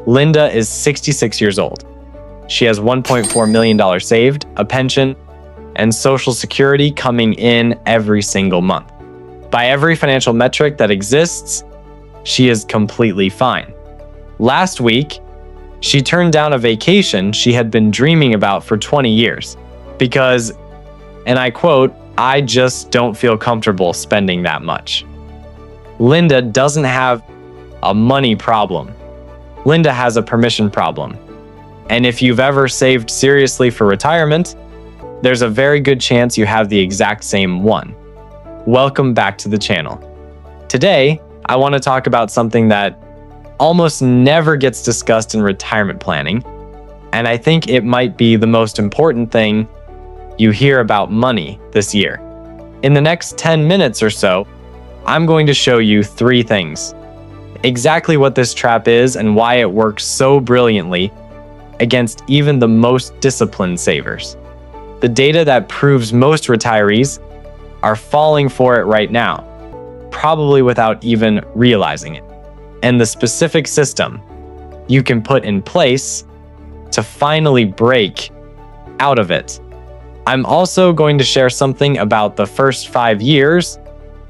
Linda is 66 years old. She has $1.4 million saved, a pension, and Social Security coming in every single month. By every financial metric that exists, she is completely fine. Last week, she turned down a vacation she had been dreaming about for 20 years because, and I quote, "I just don't feel comfortable spending that much." Linda doesn't have a money problem. Linda has a permission problem. And if you've ever saved seriously for retirement, there's a very good chance you have the exact same one. Welcome back to the channel. Today, I want to talk about something that almost never gets discussed in retirement planning, and I think it might be the most important thing you hear about money this year. In the next 10 minutes or so, I'm going to show you 3 things. Exactly what this trap is and why it works so brilliantly against even the most disciplined savers. The data that proves most retirees are falling for it right now, probably without even realizing it. And the specific system you can put in place to finally break out of it. I'm also going to share something about the first 5 years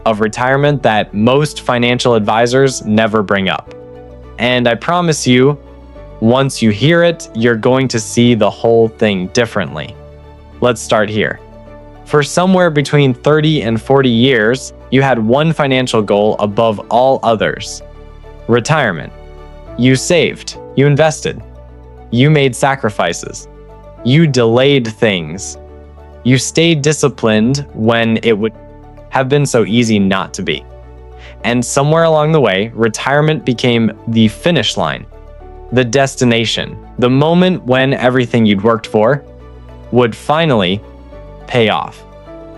of retirement that most financial advisors never bring up. And I promise you, once you hear it, you're going to see the whole thing differently. Let's start here. For somewhere between 30 and 40 years, you had one financial goal above all others: retirement. You saved, you invested, you made sacrifices, you delayed things, you stayed disciplined when it would have been so easy not to be. And somewhere along the way, retirement became the finish line, the destination, the moment when everything you'd worked for would finally pay off.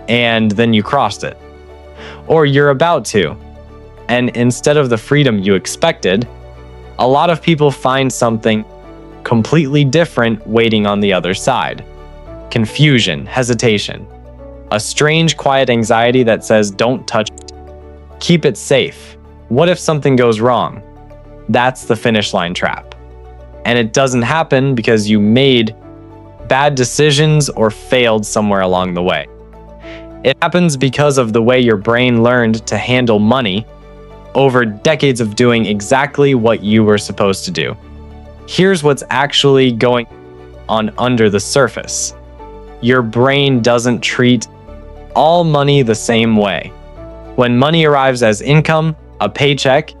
And then you crossed it. Or you're about to. And instead of the freedom you expected, a lot of people find something completely different waiting on the other side. Confusion, hesitation, a strange quiet anxiety that says, "Don't touch it. Keep it safe. What if something goes wrong?" That's the finish line trap. And it doesn't happen because you made bad decisions or failed somewhere along the way. It happens because of the way your brain learned to handle money over decades of doing exactly what you were supposed to do. Here's what's actually going on under the surface. Your brain doesn't treat all money the same way. When money arrives as income, a paycheck,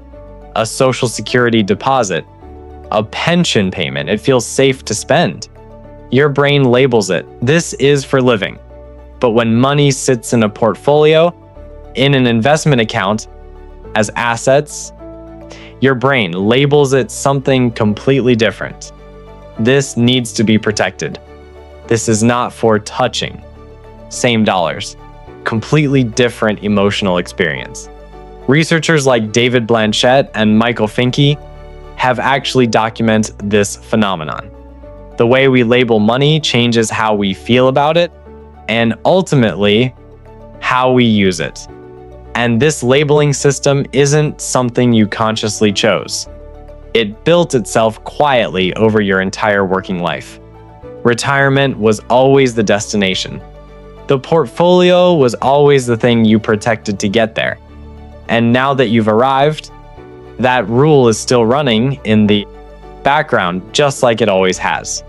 a Social Security deposit, a pension payment, it feels safe to spend. Your brain labels it, "This is for living." But when money sits in a portfolio, in an investment account, as assets, your brain labels it something completely different. This needs to be protected. This is not for touching. Same dollars. Completely different emotional experience. Researchers like David Blanchett and Michael Finke have actually documented this phenomenon. The way we label money changes how we feel about it and ultimately how we use it. And this labeling system isn't something you consciously chose. It built itself quietly over your entire working life. Retirement was always the destination. The portfolio was always the thing you protected to get there. And now that you've arrived, that rule is still running in the background just like it always has.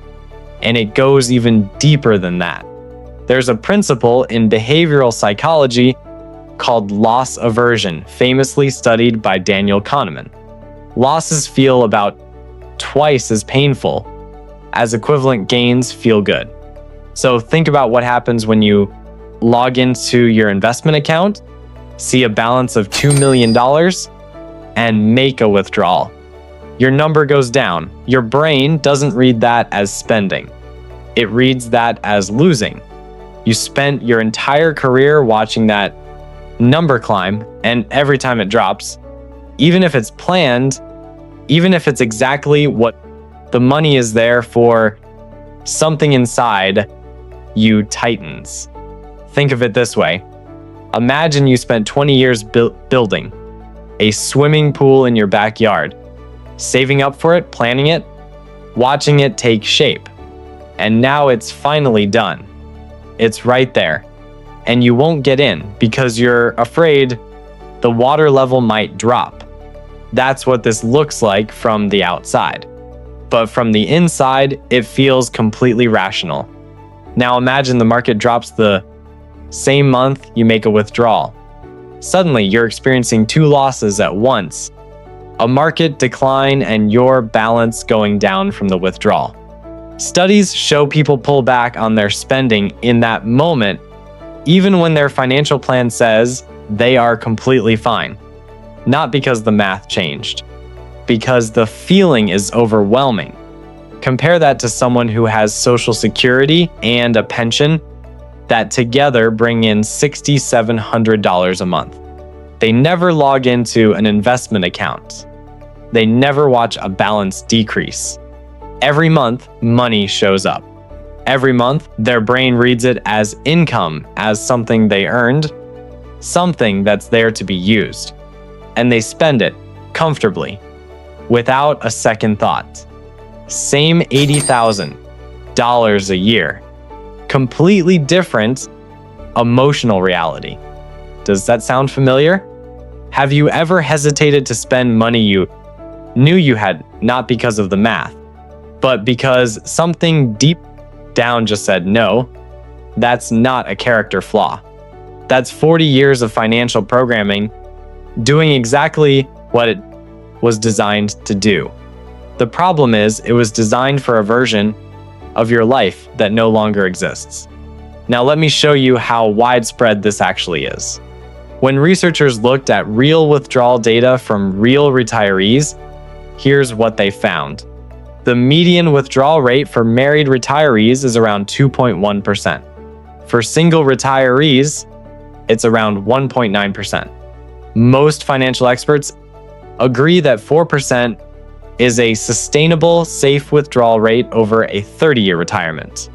And it goes even deeper than that. There's a principle in behavioral psychology called loss aversion, famously studied by Daniel Kahneman. Losses feel about twice as painful as equivalent gains feel good. So think about what happens when you log into your investment account, see a balance of $2 million, and make a withdrawal. Your number goes down. Your brain doesn't read that as spending. It reads that as losing. You spent your entire career watching that number climb, and every time it drops, even if it's planned, even if it's exactly what the money is there for, something inside you tightens. Think of it this way. Imagine you spent 20 years building a swimming pool in your backyard. saving up for it, planning it, watching it take shape. And now it's finally done. It's right there. And you won't get in because you're afraid the water level might drop. That's what this looks like from the outside. But from the inside, it feels completely rational. Now imagine the market drops the same month you make a withdrawal. Suddenly, you're experiencing two losses at once: a market decline and your balance going down from the withdrawal. Studies show people pull back on their spending in that moment, even when their financial plan says they are completely fine. Not because the math changed, because the feeling is overwhelming. Compare that to someone who has Social Security and a pension that together bring in $6,700 a month. They never log into an investment account. They never watch a balance decrease. Every month, money shows up. Every month, their brain reads it as income, as something they earned, something that's there to be used. And they spend it comfortably, without a second thought. Same $80,000 a year. Completely different emotional reality. Does that sound familiar? Have you ever hesitated to spend money you knew you had, not because of the math, but because something deep down just said no? That's not a character flaw. That's 40 years of financial programming doing exactly what it was designed to do. The problem is, it was designed for a version of your life that no longer exists. Now let me show you how widespread this actually is. When researchers looked at real withdrawal data from real retirees, here's what they found. The median withdrawal rate for married retirees is around 2.1%. For single retirees, it's around 1.9%. Most financial experts agree that 4% is a sustainable, safe withdrawal rate over a 30-year retirement.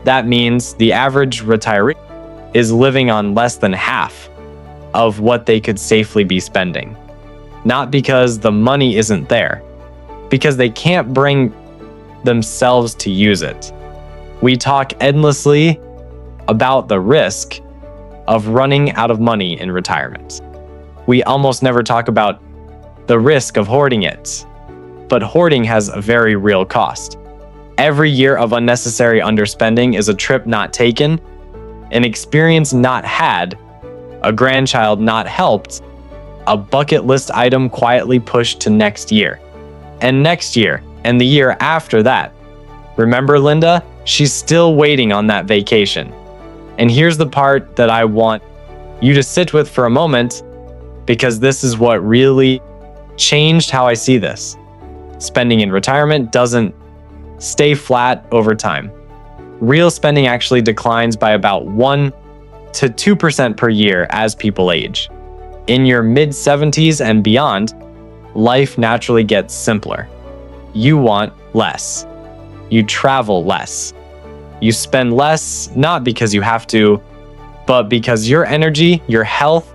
That means the average retiree is living on less than half of what they could safely be spending. Not because the money isn't there, because they can't bring themselves to use it. We talk endlessly about the risk of running out of money in retirement. We almost never talk about the risk of hoarding it. But hoarding has a very real cost. Every year of unnecessary underspending is a trip not taken, an experience not had, a grandchild not helped, a bucket list item quietly pushed to next year, and the year after that. Remember Linda? She's still waiting on that vacation. And here's the part that I want you to sit with for a moment, because this is what really changed how I see this. Spending in retirement doesn't stay flat over time. Real spending actually declines by about 1 to 2% per year as people age. In your mid-70s and beyond, life naturally gets simpler. You want less. You travel less. You spend less, not because you have to, but because your energy, your health,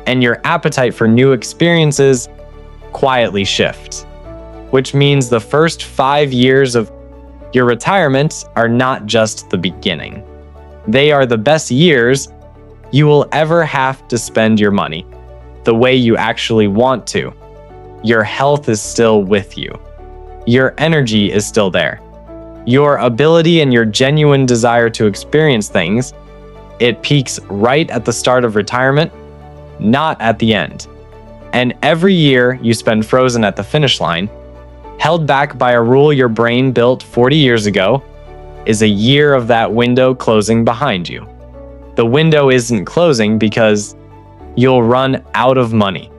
and your appetite for new experiences quietly shift. Which means the first 5 years of your retirement are not just the beginning. They are the best years you will ever have to spend your money the way you actually want to. Your health is still with you. Your energy is still there. Your ability and your genuine desire to experience things, it peaks right at the start of retirement, not at the end. And every year you spend frozen at the finish line, held back by a rule your brain built 40 years ago, is a year of that window closing behind you. The window isn't closing because you'll run out of money.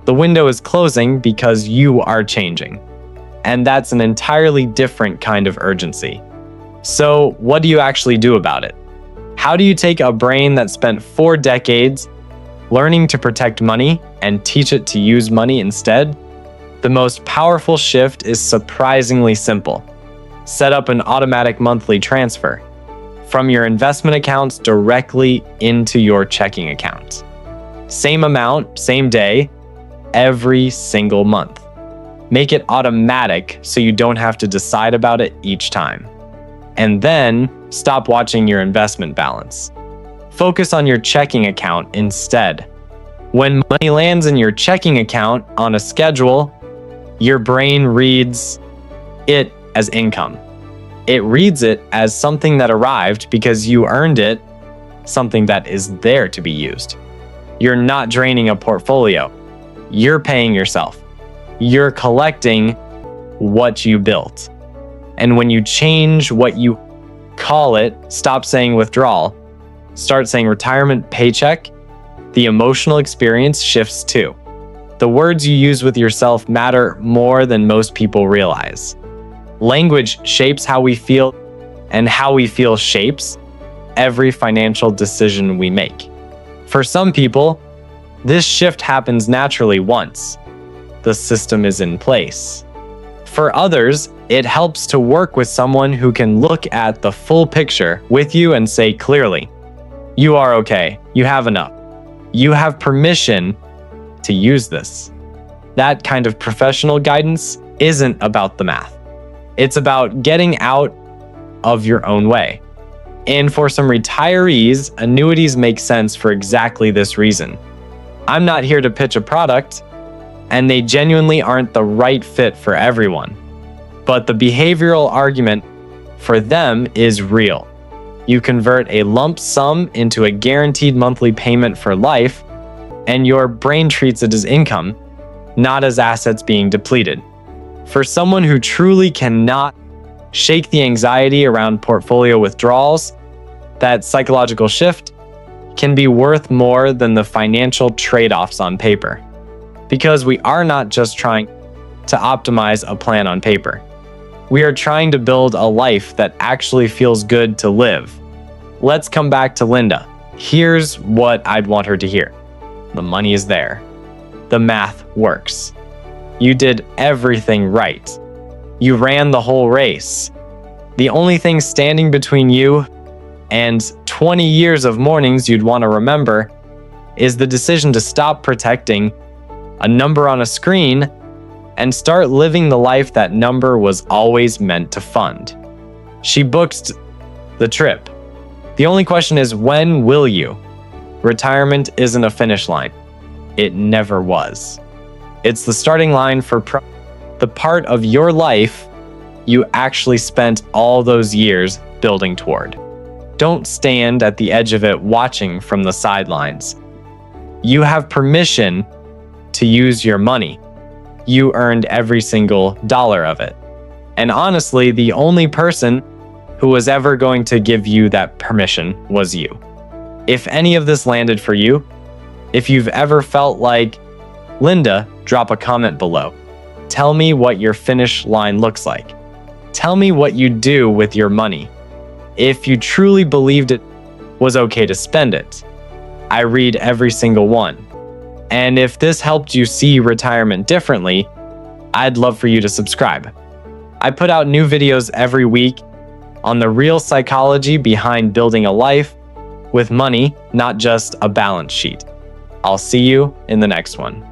The window is closing because you are changing. And that's an entirely different kind of urgency. So, what do you actually do about it? How do you take a brain that spent 4 decades learning to protect money and teach it to use money instead? The most powerful shift is surprisingly simple. Set up an automatic monthly transfer from your investment accounts directly into your checking account. Same amount, same day, every single month. Make it automatic so you don't have to decide about it each time. And then stop watching your investment balance. Focus on your checking account instead. When money lands in your checking account on a schedule, your brain reads it as income. It reads it as something that arrived because you earned it, something that is there to be used. You're not draining a portfolio. You're paying yourself. You're collecting what you built. And when you change what you call it, stop saying withdrawal, start saying retirement paycheck, the emotional experience shifts too. The words you use with yourself matter more than most people realize. Language shapes how we feel, and how we feel shapes every financial decision we make. For some people, this shift happens naturally once the system is in place. For others, it helps to work with someone who can look at the full picture with you and say clearly, you are okay, you have enough, you have permission to use this. That kind of professional guidance isn't about the math. It's about getting out of your own way. And for some retirees, annuities make sense for exactly this reason. I'm not here to pitch a product, and they genuinely aren't the right fit for everyone. But the behavioral argument for them is real. You convert a lump sum into a guaranteed monthly payment for life, and your brain treats it as income, not as assets being depleted. For someone who truly cannot shake the anxiety around portfolio withdrawals, that psychological shift can be worth more than the financial trade-offs on paper. Because we are not just trying to optimize a plan on paper. We are trying to build a life that actually feels good to live. Let's come back to Linda. Here's what I'd want her to hear. The money is there. The math works. You did everything right. You ran the whole race. The only thing standing between you and 20 years of mornings you'd want to remember is the decision to stop protecting a number on a screen and start living the life that number was always meant to fund. She booked the trip. The only question is, when will you? Retirement isn't a finish line. It never was. It's the starting line for the part of your life you actually spent all those years building toward. Don't stand at the edge of it watching from the sidelines. You have permission to use your money. You earned every single dollar of it. And honestly, the only person who was ever going to give you that permission was you. If any of this landed for you, if you've ever felt like Linda, drop a comment below. Tell me what your finish line looks like. Tell me what you do with your money. If you truly believed it was okay to spend it. I read every single one. And if this helped you see retirement differently, I'd love for you to subscribe. I put out new videos every week on the real psychology behind building a life with money, not just a balance sheet. I'll see you in the next one.